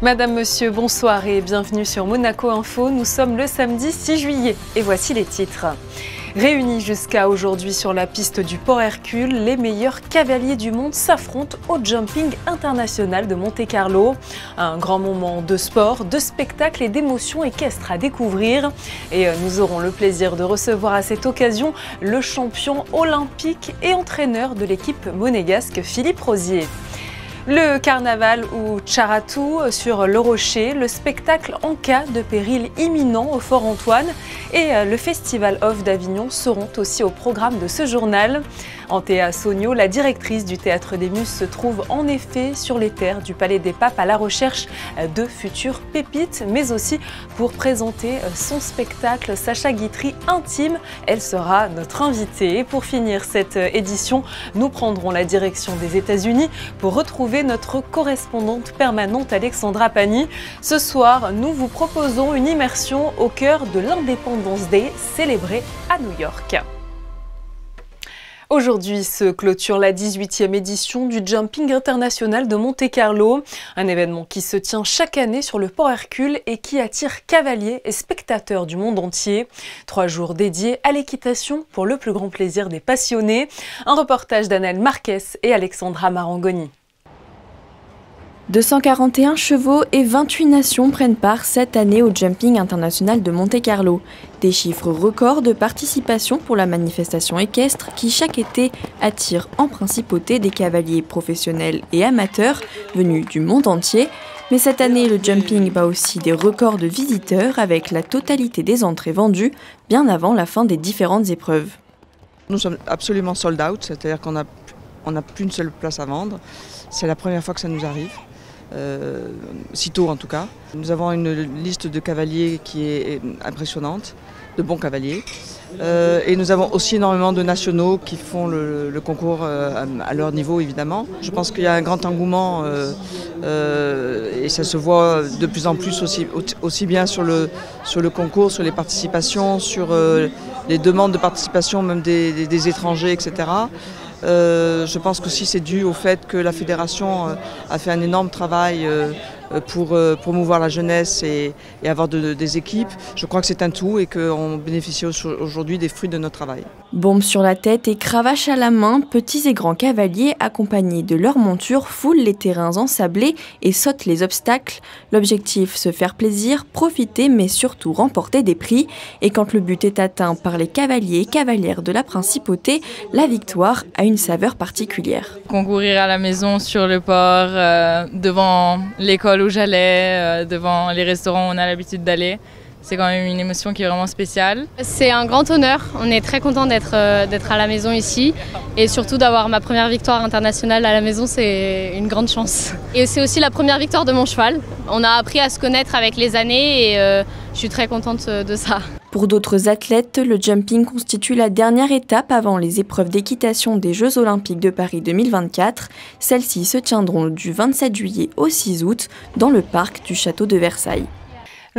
Madame, Monsieur, bonsoir et bienvenue sur Monaco Info. Nous sommes le samedi 6 juillet et voici les titres. Réunis jusqu'à aujourd'hui sur la piste du Port Hercule, les meilleurs cavaliers du monde s'affrontent au jumping international de Monte-Carlo. Un grand moment de sport, de spectacle et d'émotions équestres à découvrir. Et nous aurons le plaisir de recevoir à cette occasion le champion olympique et entraîneur de l'équipe monégasque Philippe Rosier. Le carnaval ou Tcharatou sur le Rocher, le spectacle en cas de péril imminent au Fort Antoine et le Festival Off d'Avignon seront aussi au programme de ce journal. Antea Sogno, la directrice du Théâtre des Muses, se trouve en effet sur les terres du Palais des Papes à la recherche de futures pépites, mais aussi pour présenter son spectacle Sacha Guitry Intime. Elle sera notre invitée. Et pour finir cette édition, nous prendrons la direction des États-Unis pour retrouver notre correspondante permanente Alexandra Pani. Ce soir, nous vous proposons une immersion au cœur de l'Independence Day célébrée à New York. Aujourd'hui se clôture la 18e édition du Jumping International de Monte-Carlo, un événement qui se tient chaque année sur le Port Hercule et qui attire cavaliers et spectateurs du monde entier. 3 jours dédiés à l'équitation pour le plus grand plaisir des passionnés. Un reportage d'Annelle Marquez et Alexandra Marangoni. 241 chevaux et 28 nations prennent part cette année au Jumping International de Monte-Carlo. Des chiffres records de participation pour la manifestation équestre qui chaque été attire en principauté des cavaliers professionnels et amateurs venus du monde entier. Mais cette année, le jumping bat aussi des records de visiteurs avec la totalité des entrées vendues bien avant la fin des différentes épreuves. Nous sommes absolument sold out, c'est-à-dire qu'on n'a plus une seule place à vendre. C'est la première fois que ça nous arrive. Si tôt en tout cas. Nous avons une liste de cavaliers qui est impressionnante, de bons cavaliers. Et nous avons aussi énormément de nationaux qui font le concours à leur niveau évidemment. Je pense qu'il y a un grand engouement et ça se voit de plus en plus aussi bien sur le concours, sur les participations, sur les demandes de participation même des étrangers, etc. Je pense que c'est dû au fait que la fédération a fait un énorme travail pour promouvoir la jeunesse et avoir des équipes. Je crois que c'est un tout et qu'on bénéficie aujourd'hui des fruits de notre travail. Bombe sur la tête et cravache à la main, petits et grands cavaliers accompagnés de leur monture foulent les terrains ensablés et sautent les obstacles. L'objectif, se faire plaisir, profiter mais surtout remporter des prix. Et quand le but est atteint par les cavaliers et cavalières de la principauté, la victoire a une saveur particulière. Concourir à la maison sur le port, devant l'école où j'allais, devant les restaurants où on a l'habitude d'aller. C'est quand même une émotion qui est vraiment spéciale. C'est un grand honneur, on est très content d'être à la maison ici et surtout d'avoir ma première victoire internationale à la maison, c'est une grande chance. Et c'est aussi la première victoire de mon cheval. On a appris à se connaître avec les années et je suis très contente de ça. Pour d'autres athlètes, le jumping constitue la dernière étape avant les épreuves d'équitation des Jeux Olympiques de Paris 2024. Celles-ci se tiendront du 27 juillet au 6 août dans le parc du Château de Versailles.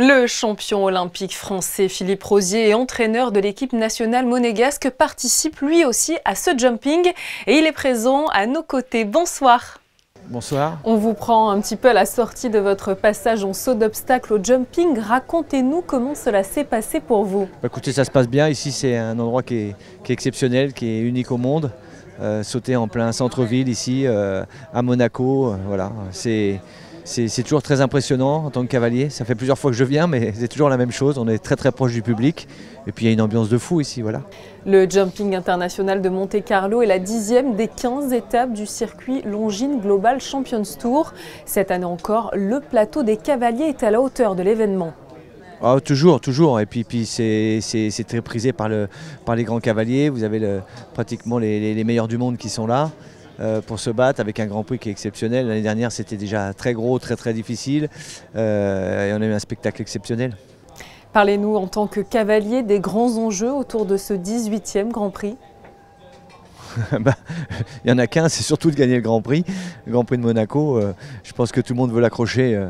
Le champion olympique français Philippe Rosier et entraîneur de l'équipe nationale monégasque participe lui aussi à ce jumping et il est présent à nos côtés. Bonsoir. Bonsoir. On vous prend un petit peu à la sortie de votre passage en saut d'obstacle au jumping. Racontez-nous comment cela s'est passé pour vous. Écoutez, ça se passe bien. Ici, c'est un endroit qui est exceptionnel, qui est unique au monde. Sauter en plein centre-ville ici, à Monaco, voilà. C'est toujours très impressionnant en tant que cavalier. Ça fait plusieurs fois que je viens, mais c'est toujours la même chose. On est très très proche du public. Et puis il y a une ambiance de fou ici, voilà. Le Jumping International de Monte-Carlo est la 10e des 15 étapes du circuit Longines Global Champions Tour. Cette année encore, le plateau des cavaliers est à la hauteur de l'événement. Ah, toujours. Et puis c'est très prisé par les grands cavaliers. Vous avez pratiquement les meilleurs du monde qui sont là. Pour se battre avec un Grand Prix qui est exceptionnel. L'année dernière, c'était déjà très gros, très difficile. Et on a eu un spectacle exceptionnel. Parlez-nous en tant que cavalier des grands enjeux autour de ce 18e Grand Prix. Il n'y en a qu'un, c'est surtout de gagner le Grand Prix de Monaco. Je pense que tout le monde veut l'accrocher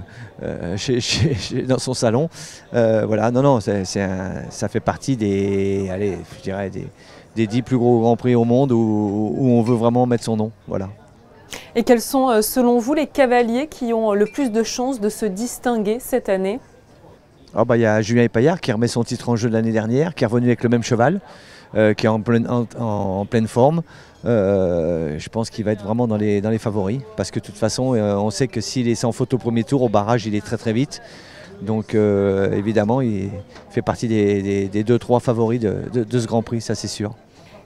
dans son salon. Voilà, non, ça fait partie des 10 plus gros Grands Prix au monde où on veut vraiment mettre son nom. Voilà. Et quels sont, selon vous, les cavaliers qui ont le plus de chances de se distinguer cette année? Y a Julien Epaillard qui remet son titre en jeu de l'année dernière, qui est revenu avec le même cheval, qui est en pleine forme. Je pense qu'il va être vraiment dans les favoris, parce que de toute façon, on sait que s'il est sans faute au premier tour, au barrage, il est très vite. Donc évidemment, il fait partie des 2-3 favoris de ce Grand Prix, ça c'est sûr.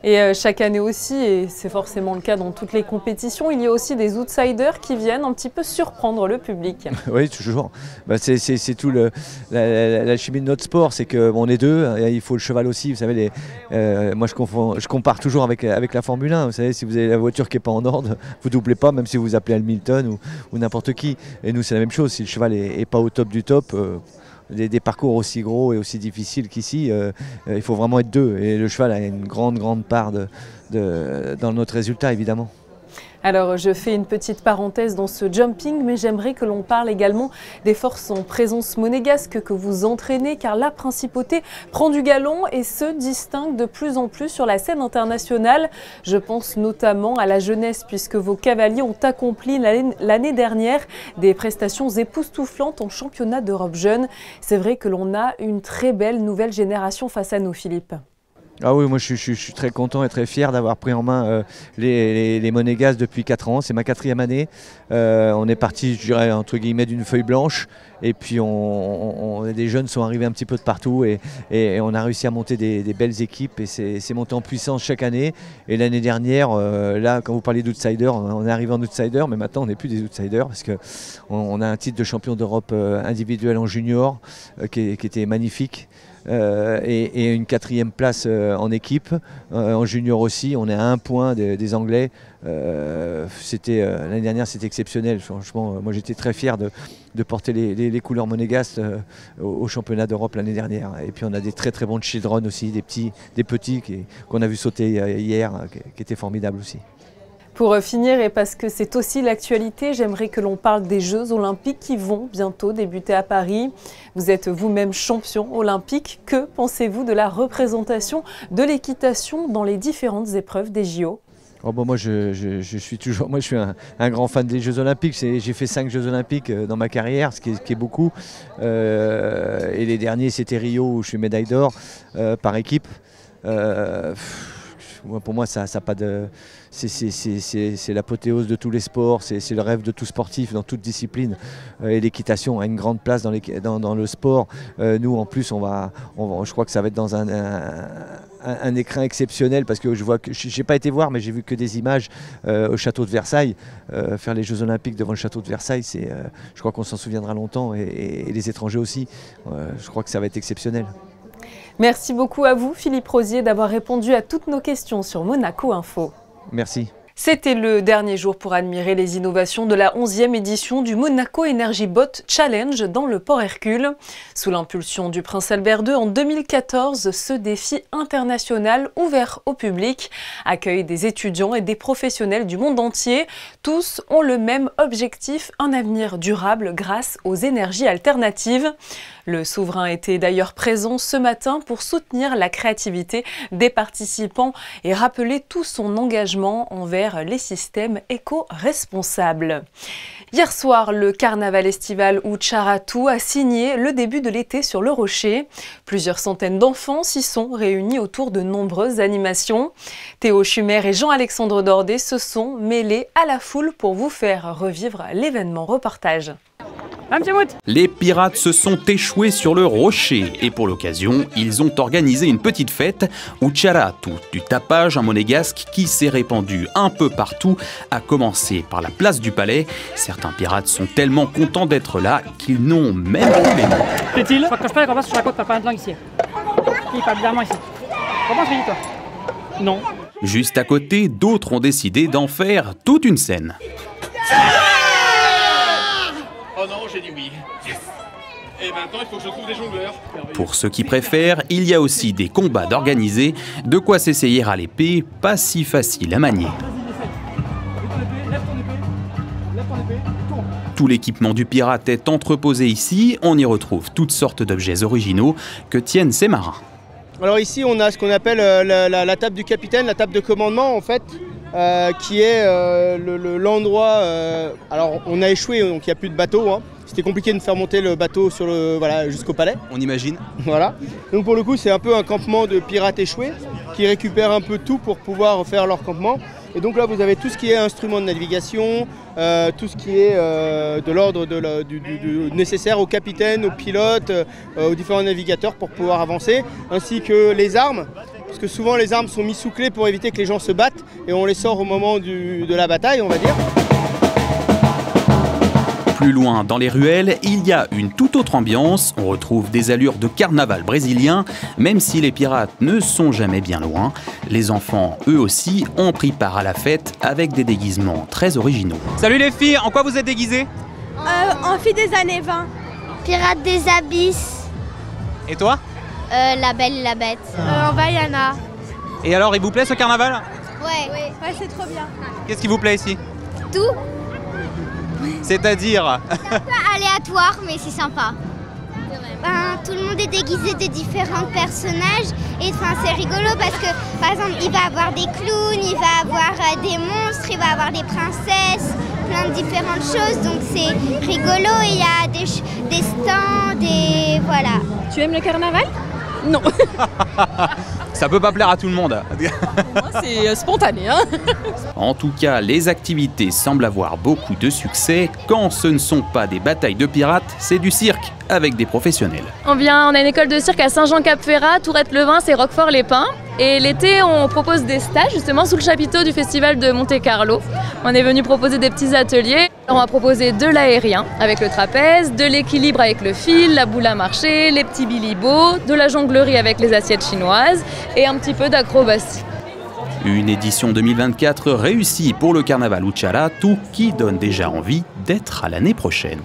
Et chaque année aussi, et c'est forcément le cas dans toutes les compétitions, il y a aussi des outsiders qui viennent un petit peu surprendre le public. Oui, toujours. C'est tout la chimie de notre sport, c'est qu'on est deux, il faut le cheval aussi. Vous savez, moi je compare toujours avec la Formule 1. Vous savez, si vous avez la voiture qui n'est pas en ordre, vous ne doublez pas, même si vous appelez Hamilton ou n'importe qui. Et nous, c'est la même chose. Si le cheval n'est pas au top du top, des parcours aussi gros et aussi difficiles qu'ici, il faut vraiment être deux. Et le cheval a une grande part dans notre résultat, évidemment. Alors, je fais une petite parenthèse dans ce jumping, mais j'aimerais que l'on parle également des forces en présence monégasque que vous entraînez, car la principauté prend du galon et se distingue de plus en plus sur la scène internationale. Je pense notamment à la jeunesse, puisque vos cavaliers ont accompli l'année dernière des prestations époustouflantes en championnat d'Europe jeune. C'est vrai que l'on a une très belle nouvelle génération face à nous, Philippe. Ah oui, moi je suis très content et très fier d'avoir pris en main les monégasques depuis 4 ans. C'est ma 4e année. On est parti, je dirais, entre guillemets, d'une feuille blanche. Et puis des jeunes sont arrivés un petit peu de partout et on a réussi à monter des belles équipes. Et c'est monté en puissance chaque année. Et l'année dernière, là, quand vous parlez d'outsiders, on est arrivé en outsider, mais maintenant on n'est plus des outsiders parce qu'on a un titre de champion d'Europe individuel en junior qui était magnifique. Et une 4e place en équipe, en junior aussi. On est à 1 point des Anglais. L'année dernière, c'était exceptionnel. Franchement, moi j'étais très fier de porter les couleurs monégasques au championnat d'Europe l'année dernière. Et puis on a des très bons children aussi, des petits qu'on a vu sauter hier, qui étaient formidables aussi. Pour finir, et parce que c'est aussi l'actualité, j'aimerais que l'on parle des Jeux Olympiques qui vont bientôt débuter à Paris. Vous êtes vous-même champion olympique. Que pensez-vous de la représentation de l'équitation dans les différentes épreuves des JO ? Moi, je suis un grand fan des Jeux Olympiques. J'ai fait 5 Jeux Olympiques dans ma carrière, ce qui est beaucoup. Et les derniers, c'était Rio, où je suis médaille d'or par équipe. Pour moi, ça n'a pas de... C'est l'apothéose de tous les sports, c'est le rêve de tout sportif dans toute discipline. Et l'équitation a une grande place dans le sport. Nous, en plus, je crois que ça va être dans un écrin exceptionnel, parce que je n'ai pas été voir, mais j'ai vu que des images au château de Versailles. Faire les Jeux Olympiques devant le château de Versailles, je crois qu'on s'en souviendra longtemps, et les étrangers aussi. Je crois que ça va être exceptionnel. Merci beaucoup à vous, Philippe Rosier, d'avoir répondu à toutes nos questions sur Monaco Info. Merci. C'était le dernier jour pour admirer les innovations de la 11e édition du Monaco Energy Boat Challenge dans le port Hercule. Sous l'impulsion du prince Albert II en 2014, ce défi international ouvert au public accueille des étudiants et des professionnels du monde entier. Tous ont le même objectif, un avenir durable grâce aux énergies alternatives. Le souverain était d'ailleurs présent ce matin pour soutenir la créativité des participants et rappeler tout son engagement envers les systèmes éco-responsables. Hier soir, le carnaval estival ou Tcharatu a signé le début de l'été sur le Rocher. Plusieurs centaines d'enfants s'y sont réunis autour de nombreuses animations. Théo Schumer et Jean-Alexandre Dordet se sont mêlés à la foule pour vous faire revivre l'événement. Reportage. Les pirates se sont échoués sur le rocher et pour l'occasion, ils ont organisé une petite fête ou Tcharatu, du tapage en monégasque qui s'est répandu un peu partout, à commencer par la place du Palais. Certains pirates sont tellement contents d'être là qu'ils n'ont même plus les mots. Plaît-il ? Quand je passe sur la côte, t'as pas un langue ici. Il parle bizarrement ici. Comment je dis toi ? Non. Juste à côté, d'autres ont décidé d'en faire toute une scène. Oh non, j'ai dit oui. Yes. Et maintenant, il faut que je trouve des jongleurs. Pour ceux qui préfèrent, il y a aussi des combats d'organiser, de quoi s'essayer à l'épée, pas si facile à manier. Tout l'équipement du pirate est entreposé ici, on y retrouve toutes sortes d'objets originaux que tiennent ces marins. Alors ici, on a ce qu'on appelle la table du capitaine, la table de commandement en fait. qui est l'endroit... alors on a échoué, donc il n'y a plus de bateau. Hein. C'était compliqué de faire monter le bateau sur jusqu'au palais. On imagine. Voilà. Donc pour le coup, c'est un peu un campement de pirates échoués qui récupèrent un peu tout pour pouvoir faire leur campement. Et donc là, vous avez tout ce qui est instruments de navigation, tout ce qui est de l'ordre nécessaire aux capitaines, aux pilotes, aux différents navigateurs pour pouvoir avancer, ainsi que les armes. Parce que souvent, les armes sont mises sous clé pour éviter que les gens se battent et on les sort au moment de la bataille, on va dire. Plus loin dans les ruelles, il y a une toute autre ambiance. On retrouve des allures de carnaval brésilien, même si les pirates ne sont jamais bien loin. Les enfants, eux aussi, ont pris part à la fête avec des déguisements très originaux. Salut les filles, en quoi vous êtes déguisées? En fille des années 20. Pirate des abysses. Et toi? La Belle et la Bête. En Vaiana. Et alors, il vous plaît ce carnaval? Ouais, c'est trop bien. Qu'est-ce qui vous plaît ici? Tout. C'est-à-dire? C'est un peu aléatoire, mais c'est sympa. Tout le monde est déguisé de différents personnages et c'est rigolo parce que, par exemple, il va avoir des clowns, il va avoir des monstres, il va avoir des princesses, plein de différentes choses. Donc c'est rigolo et il y a des stands et voilà. Tu aimes le carnaval? Non. Ça peut pas plaire à tout le monde. Pour moi, c'est spontané. Hein. En tout cas, les activités semblent avoir beaucoup de succès. Quand ce ne sont pas des batailles de pirates, c'est du cirque avec des professionnels. On a une école de cirque à Saint-Jean-Cap-Ferrat, Tourette-le-Vin, c'est Roquefort-les-Pins. Et l'été, on propose des stages justement sous le chapiteau du festival de Monte-Carlo. On est venu proposer des petits ateliers. On va proposer de l'aérien avec le trapèze, de l'équilibre avec le fil, la boule à marcher, les petits bilibots, de la jonglerie avec les assiettes chinoises et un petit peu d'acrobatie. Une édition 2024 réussie pour le carnaval Ucharatu qui donne déjà envie d'être à l'année prochaine.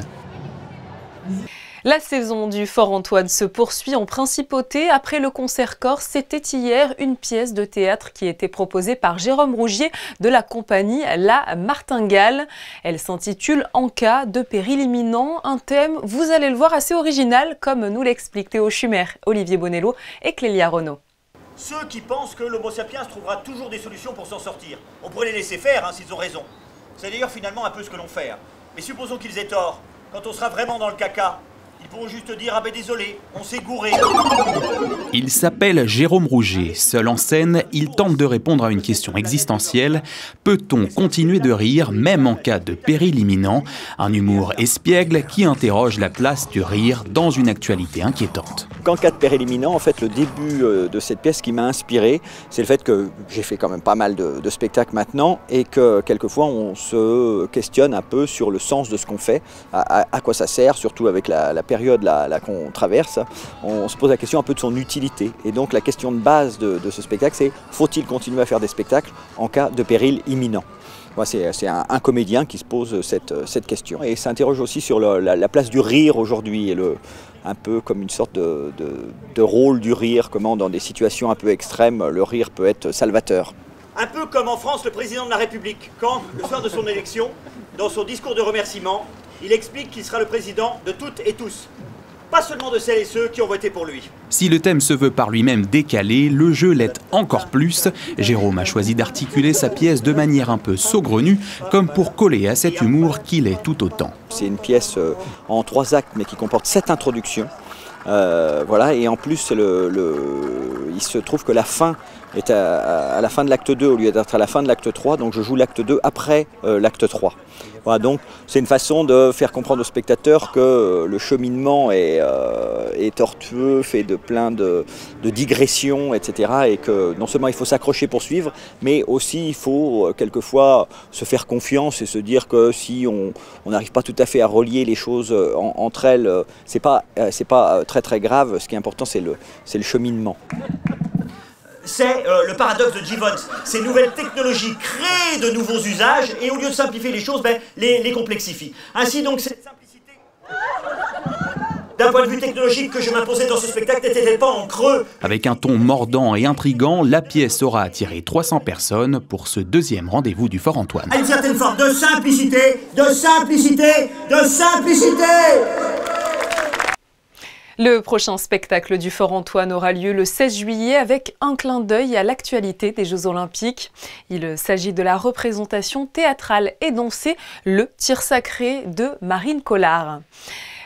La saison du Fort Antoine se poursuit en principauté. Après le concert corse, c'était hier une pièce de théâtre qui était proposée par Jérôme Rougier de la compagnie La Martingale. Elle s'intitule En cas de péril imminent, un thème, vous allez le voir, assez original, comme nous l'expliquent Théo Schumer, Olivier Bonello et Clélia Renaud. Ceux qui pensent que l'Homo sapiens trouvera toujours des solutions pour s'en sortir, on pourrait les laisser faire hein, s'ils ont raison. C'est d'ailleurs finalement un peu ce que l'on fait. Mais supposons qu'ils aient tort. Quand on sera vraiment dans le caca, ils pourront juste dire « Ah ben désolé, on s'est gouré ». Il s'appelle Jérôme Rougier. Seul en scène, il tente de répondre à une question existentielle. Peut-on continuer de rire, même en cas de péril imminent? Un humour espiègle qui interroge la place du rire dans une actualité inquiétante. En cas de péril imminent, en fait, le début de cette pièce qui m'a inspiré, c'est le fait que j'ai fait quand même pas mal de spectacles maintenant et que quelquefois on se questionne un peu sur le sens de ce qu'on fait, à quoi ça sert, surtout avec la période là qu'on traverse. On se pose la question un peu de son utilité. Et donc la question de base de ce spectacle, c'est faut-il continuer à faire des spectacles en cas de péril imminent? C'est un comédien qui se pose cette question et s'interroge aussi sur la place du rire aujourd'hui et un peu comme une sorte de rôle du rire, comment dans des situations un peu extrêmes, le rire peut être salvateur. Un peu comme en France, le président de la République, quand, le soir de son élection, dans son discours de remerciement, il explique qu'il sera le président de toutes et tous. Pas seulement de celles et ceux qui ont voté pour lui. Si le thème se veut par lui-même décalé, le jeu l'est encore plus. Jérôme a choisi d'articuler sa pièce de manière un peu saugrenue, comme pour coller à cet humour qu'il est tout autant. C'est une pièce en 3 actes, mais qui comporte 7 introductions. Voilà, et en plus, il se trouve que la fin est à la fin de l'acte 2 au lieu d'être à la fin de l'acte 3, donc je joue l'acte 2 après l'acte 3. Voilà, donc c'est une façon de faire comprendre aux spectateurs que le cheminement est tortueux, fait de plein de digressions, etc. Et que non seulement il faut s'accrocher pour suivre, mais aussi il faut quelquefois se faire confiance et se dire que si on n'arrive pas tout à fait à relier les choses entre elles, c'est pas très grave. Ce qui est important, c'est le cheminement. C'est le paradoxe de Gibbons. Ces nouvelles technologies créent de nouveaux usages et au lieu de simplifier les choses, les complexifient. Ainsi donc, cette simplicité, d'un point de vue technologique que je m'imposais dans ce spectacle, n'était-elle pas en creux? Avec un ton mordant et intrigant, la pièce aura attiré 300 personnes pour ce 2e rendez-vous du Fort Antoine. À une certaine forme de simplicité, de simplicité, de simplicité. Le prochain spectacle du Fort Antoine aura lieu le 16 juillet avec un clin d'œil à l'actualité des Jeux Olympiques. Il s'agit de la représentation théâtrale et dansée Le Tir sacré de Marine Collard.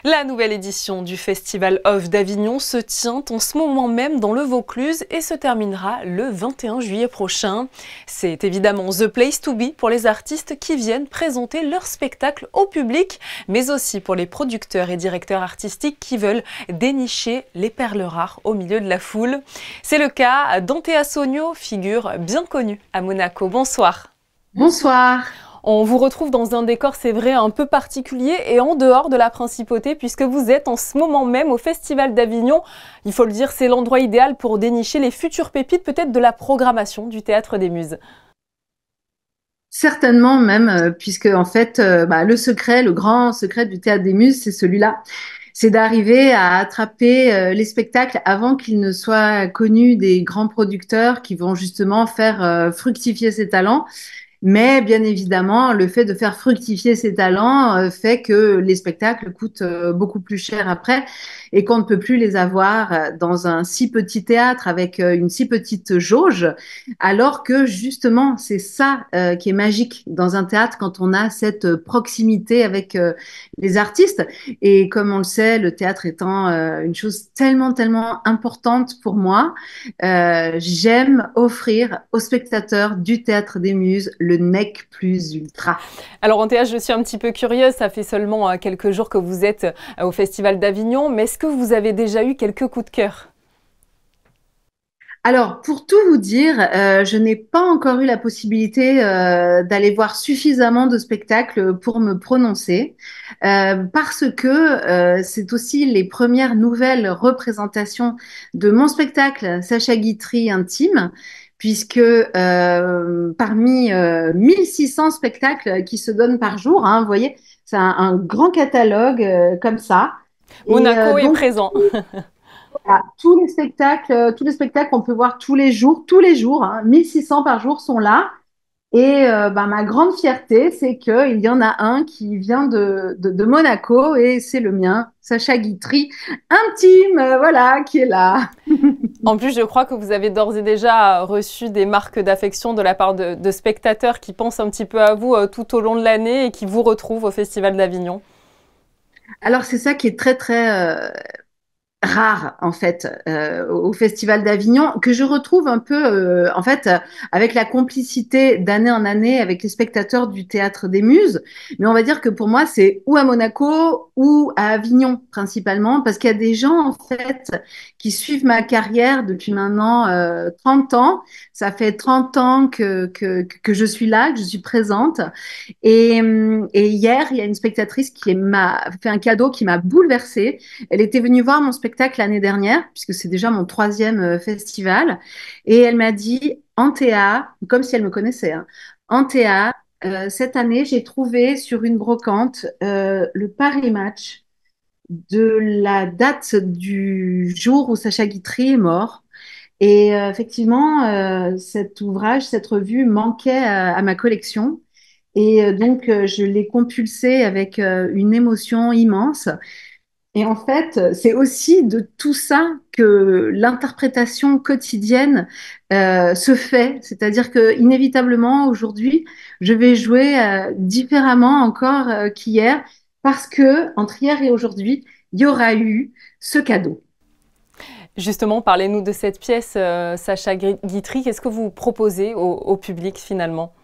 La nouvelle édition du Festival Off d'Avignon se tient en ce moment même dans le Vaucluse et se terminera le 21 juillet prochain. C'est évidemment the place to be pour les artistes qui viennent présenter leur spectacle au public, mais aussi pour les producteurs et directeurs artistiques qui veulent dénicher les perles rares au milieu de la foule. C'est le cas d'Antea Sogno, figure bien connue à Monaco. Bonsoir. Bonsoir. On vous retrouve dans un décor, c'est vrai, un peu particulier et en dehors de la principauté puisque vous êtes en ce moment même au Festival d'Avignon. Il faut le dire, c'est l'endroit idéal pour dénicher les futures pépites peut-être de la programmation du Théâtre des Muses. Certainement même, puisque en fait, le secret, le grand secret du Théâtre des Muses, c'est celui-là. C'est d'arriver à attraper les spectacles avant qu'ils ne soient connus des grands producteurs qui vont justement faire fructifier ces talents. Mais bien évidemment, le fait de faire fructifier ces talents fait que les spectacles coûtent beaucoup plus cher après et qu'on ne peut plus les avoir dans un si petit théâtre avec une si petite jauge, alors que justement, c'est ça qui est magique dans un théâtre quand on a cette proximité avec les artistes. Et comme on le sait, le théâtre étant une chose tellement, tellement importante pour moi, j'aime offrir aux spectateurs du Théâtre des Muses le nec plus ultra. Alors Antea, je suis un petit peu curieuse, ça fait seulement quelques jours que vous êtes au Festival d'Avignon, mais est-ce que vous avez déjà eu quelques coups de cœur ? Alors, pour tout vous dire, je n'ai pas encore eu la possibilité d'aller voir suffisamment de spectacles pour me prononcer, parce que c'est aussi les premières nouvelles représentations de mon spectacle Sacha Guitry Intime, puisque parmi 1600 spectacles qui se donnent par jour, hein, vous voyez, c'est un grand catalogue comme ça. Monaco est présent. Voilà, tous les spectacles qu'on peut voir tous les jours, hein, 1600 par jour sont là. Et ma grande fierté, c'est qu'il y en a un qui vient de Monaco et c'est le mien, Sacha Guitry Intime, voilà, qui est là. En plus, je crois que vous avez d'ores et déjà reçu des marques d'affection de la part de spectateurs qui pensent un petit peu à vous tout au long de l'année et qui vous retrouvent au Festival d'Avignon. Alors, c'est ça qui est très, très rare en fait au Festival d'Avignon, que je retrouve un peu en fait avec la complicité d'année en année avec les spectateurs du Théâtre des Muses, mais on va dire que pour moi c'est ou à Monaco ou à Avignon principalement, parce qu'il y a des gens en fait qui suivent ma carrière depuis maintenant 30 ans. Ça fait 30 ans que je suis là, que je suis présente, et hier il y a une spectatrice qui m'a fait un cadeau qui m'a bouleversée. Elle était venue voir mon spectacle l'année dernière, puisque c'est déjà mon 3e festival, et elle m'a dit, Antea, comme si elle me connaissait, hein, Antea, cette année, j'ai trouvé sur une brocante le Paris Match de la date du jour où Sacha Guitry est mort. Et effectivement, cet ouvrage, cette revue manquait à ma collection. Et donc, je l'ai compulsé avec une émotion immense. Et en fait, c'est aussi de tout ça que l'interprétation quotidienne se fait. C'est-à-dire que inévitablement, aujourd'hui, je vais jouer différemment encore qu'hier, parce que entre hier et aujourd'hui, il y aura eu ce cadeau. Justement, parlez-nous de cette pièce, Sacha Guitry. Qu'est-ce que vous proposez au public finalement ?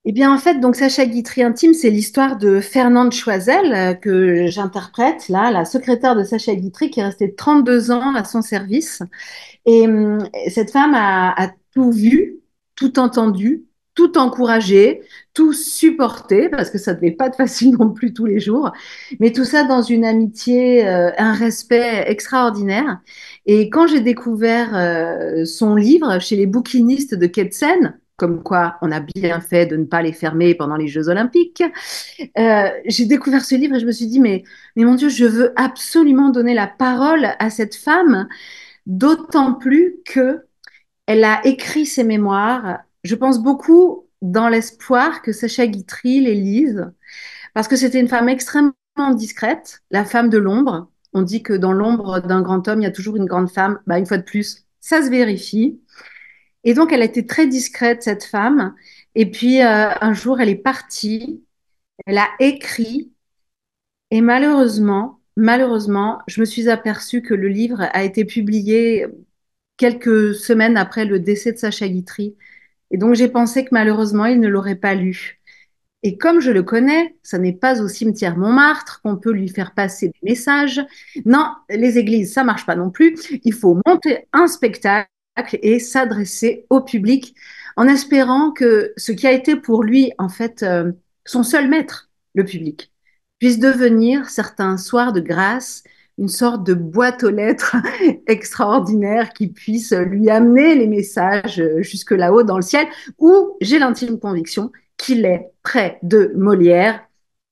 Eh bien, en fait, donc Sacha Guitry Intime, c'est l'histoire de Fernande Choisel que j'interprète, là, la secrétaire de Sacha Guitry, qui est restée 32 ans à son service. Et cette femme a tout vu, tout entendu, tout encouragé, tout supporté, parce que ça ne devait pas être facile non plus tous les jours, mais tout ça dans une amitié, un respect extraordinaire. Et quand j'ai découvert son livre chez les bouquinistes de Quai de Seine, comme quoi on a bien fait de ne pas les fermer pendant les Jeux Olympiques, j'ai découvert ce livre et je me suis dit, mais mon Dieu, je veux absolument donner la parole à cette femme, d'autant plus que elle a écrit ses mémoires, je pense beaucoup dans l'espoir que Sacha Guitry les lise, parce que c'était une femme extrêmement discrète, la femme de l'ombre, On dit que dans l'ombre d'un grand homme, il y a toujours une grande femme. Bah, une fois de plus, ça se vérifie. Et donc, elle a été très discrète, cette femme. Et puis, un jour, elle est partie. Elle a écrit. Et malheureusement, je me suis aperçue que le livre a été publié quelques semaines après le décès de Sacha Guitry. Et donc, j'ai pensé que malheureusement, il ne l'aurait pas lu. Et comme je le connais, ça n'est pas au cimetière Montmartre qu'on peut lui faire passer des messages. Non, les églises, ça marche pas non plus. Il faut monter un spectacle et s'adresser au public en espérant que ce qui a été pour lui, en fait, son seul maître, le public, puisse devenir certains soirs de grâce une sorte de boîte aux lettres extraordinaire qui puisse lui amener les messages jusque là-haut dans le ciel, où j'ai l'intime conviction qu'il est près de Molière,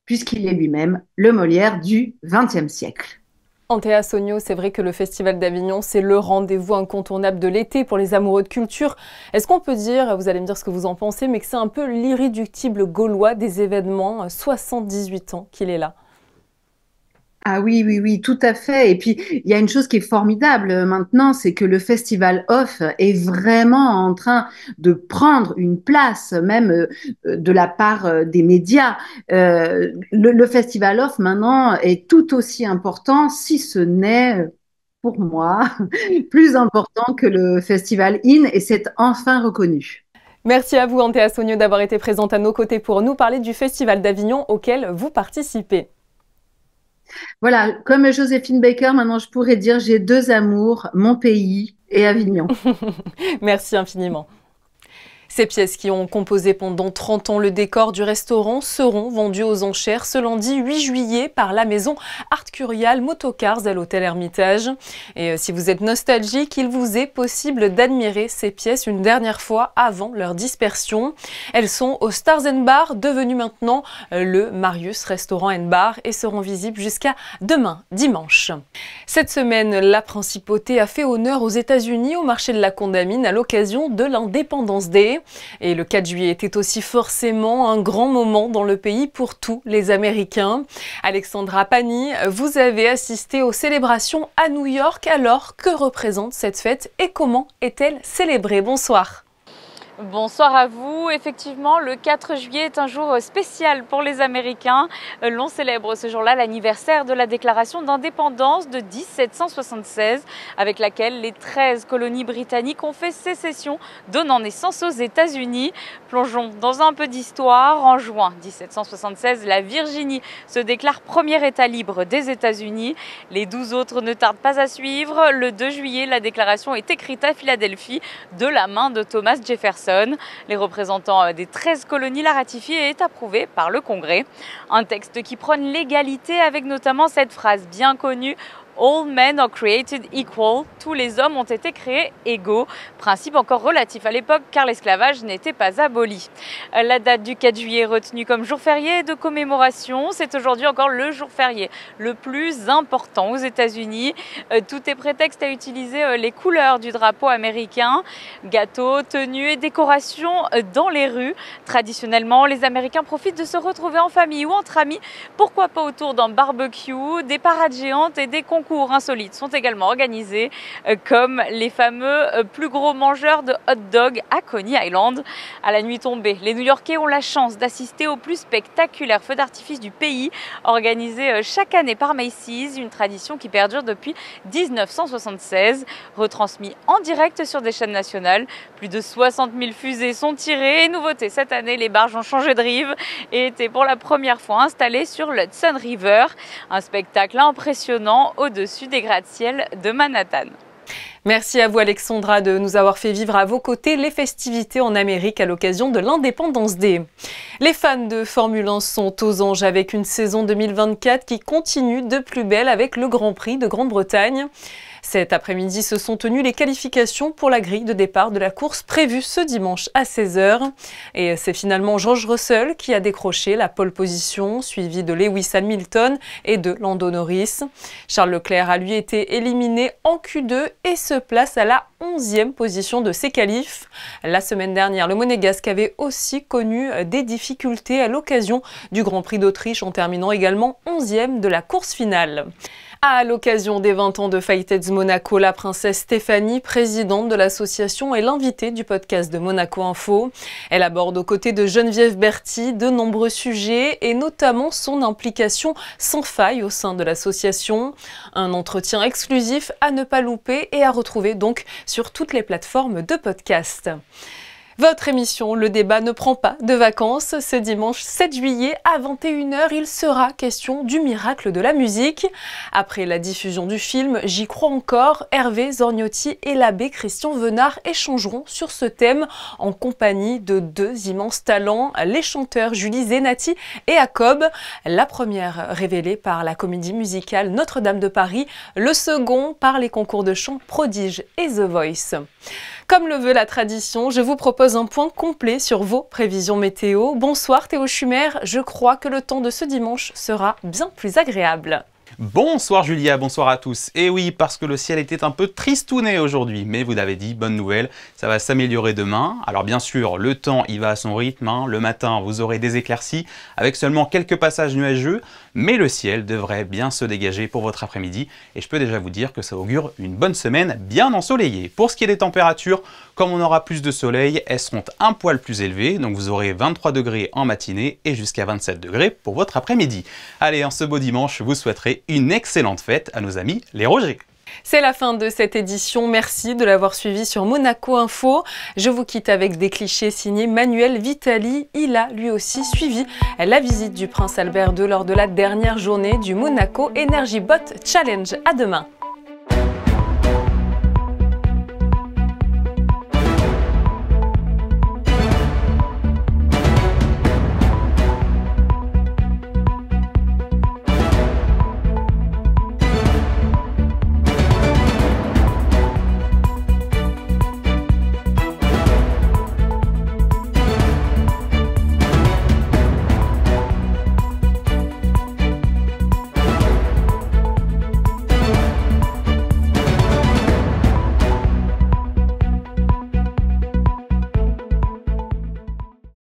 puisqu'il est lui-même le Molière du XXe siècle. Antea Sogno, c'est vrai que le Festival d'Avignon, c'est le rendez-vous incontournable de l'été pour les amoureux de culture. Est-ce qu'on peut dire, vous allez me dire ce que vous en pensez, mais que c'est un peu l'irréductible gaulois des événements, 78 ans qu'il est là? Ah oui, tout à fait. Et puis, il y a une chose qui est formidable maintenant, c'est que le Festival Off est vraiment en train de prendre une place, même de la part des médias. Le Festival Off, maintenant, est tout aussi important, si ce n'est, pour moi, plus important que le Festival In, et c'est enfin reconnu. Merci à vous, Antea Sogno, d'avoir été présente à nos côtés pour nous parler du Festival d'Avignon auquel vous participez. Voilà, comme Joséphine Baker, maintenant je pourrais dire j'ai deux amours, mon pays et Avignon. Merci infiniment. Ces pièces qui ont composé pendant 30 ans le décor du restaurant seront vendues aux enchères ce lundi 8 juillet par la maison Art Curial Motocars à l'hôtel Hermitage. Et si vous êtes nostalgique, il vous est possible d'admirer ces pièces une dernière fois avant leur dispersion. Elles sont au Stars & Bar, devenu maintenant le Marius Restaurant & Bar, et seront visibles jusqu'à demain, dimanche. Cette semaine, la principauté a fait honneur aux États-Unis au marché de la Condamine à l'occasion de l'Independence Day. Et le 4 juillet était aussi forcément un grand moment dans le pays pour tous les Américains. Alexandra Pani, vous avez assisté aux célébrations à New York. Alors, que représente cette fête et comment est-elle célébrée? Bonsoir. Bonsoir à vous. Effectivement, le 4 juillet est un jour spécial pour les Américains. L'on célèbre ce jour-là l'anniversaire de la déclaration d'indépendance de 1776, avec laquelle les 13 colonies britanniques ont fait sécession, donnant naissance aux États-Unis. Plongeons dans un peu d'histoire. En juin 1776, la Virginie se déclare premier État libre des États-Unis. Les 12 autres ne tardent pas à suivre. Le 2 juillet, la déclaration est écrite à Philadelphie de la main de Thomas Jefferson. Les représentants des 13 colonies la ratifient et est approuvé par le Congrès. Un texte qui prône l'égalité avec notamment cette phrase bien connue: All men are created equal. Tous les hommes ont été créés égaux. Principe encore relatif à l'époque car l'esclavage n'était pas aboli. La date du 4 juillet est retenue comme jour férié de commémoration. C'est aujourd'hui encore le jour férié le plus important aux États-Unis. Tout est prétexte à utiliser les couleurs du drapeau américain. Gâteaux, tenues et décorations dans les rues. Traditionnellement, les Américains profitent de se retrouver en famille ou entre amis. Pourquoi pas autour d'un barbecue, des parades géantes et des concours insolites sont également organisés, comme les fameux plus gros mangeurs de hot dog à Coney Island. À la nuit tombée, les New-Yorkais ont la chance d'assister au plus spectaculaire feu d'artifice du pays, organisé chaque année par Macy's, une tradition qui perdure depuis 1976, retransmis en direct sur des chaînes nationales. Plus de 60 000 fusées sont tirées et nouveauté cette année, les barges ont changé de rive et étaient pour la première fois installées sur l'Hudson River, un spectacle impressionnant au-dessus des gratte-ciel de Manhattan. Merci à vous Alexandra de nous avoir fait vivre à vos côtés les festivités en Amérique à l'occasion de l'Independence Day. Les fans de Formule 1 sont aux anges avec une saison 2024 qui continue de plus belle avec le Grand Prix de Grande-Bretagne. Cet après-midi se sont tenues les qualifications pour la grille de départ de la course prévue ce dimanche à 16 h. Et c'est finalement George Russell qui a décroché la pole position, suivi de Lewis Hamilton et de Lando Norris. Charles Leclerc a lui été éliminé en Q2 et se place à la 11e position de ses qualifs. La semaine dernière, le Monégasque avait aussi connu des difficultés à l'occasion du Grand Prix d'Autriche en terminant également 11e de la course finale. À l'occasion des 20 ans de Fighteds Monaco, la princesse Stéphanie, présidente de l'association, est l'invitée du podcast de Monaco Info. Elle aborde aux côtés de Geneviève Berthy de nombreux sujets et notamment son implication sans faille au sein de l'association. Un entretien exclusif à ne pas louper et à retrouver donc sur toutes les plateformes de podcast. Votre émission Le Débat ne prend pas de vacances. Ce dimanche 7 juillet à 21h, il sera question du miracle de la musique. Après la diffusion du film J'y crois encore, Hervé Zorgnotti et l'abbé Christian Venard échangeront sur ce thème en compagnie de deux immenses talents, les chanteurs Julie Zenati et Jacob. La première révélée par la comédie musicale Notre-Dame de Paris, le second par les concours de chant Prodige et The Voice. Comme le veut la tradition, je vous propose un point complet sur vos prévisions météo. Bonsoir Théo Schumer, je crois que le temps de ce dimanche sera bien plus agréable. Bonsoir Julia, bonsoir à tous. Et oui, parce que le ciel était un peu tristouné aujourd'hui, mais vous l'avez dit, bonne nouvelle, ça va s'améliorer demain. Alors bien sûr, le temps il va à son rythme, hein. Le matin vous aurez des éclaircies avec seulement quelques passages nuageux, mais le ciel devrait bien se dégager pour votre après-midi et je peux déjà vous dire que ça augure une bonne semaine bien ensoleillée. Pour ce qui est des températures, comme on aura plus de soleil, elles seront un poil plus élevées, donc vous aurez 23 degrés en matinée et jusqu'à 27 degrés pour votre après-midi. Allez, en ce beau dimanche, je vous souhaiterai une excellente fête à nos amis les Rogers. C'est la fin de cette édition, merci de l'avoir suivi sur Monaco Info. Je vous quitte avec des clichés signés Manuel Vitali. Il a lui aussi suivi la visite du prince Albert II lors de la dernière journée du Monaco Energy Bot Challenge. À demain.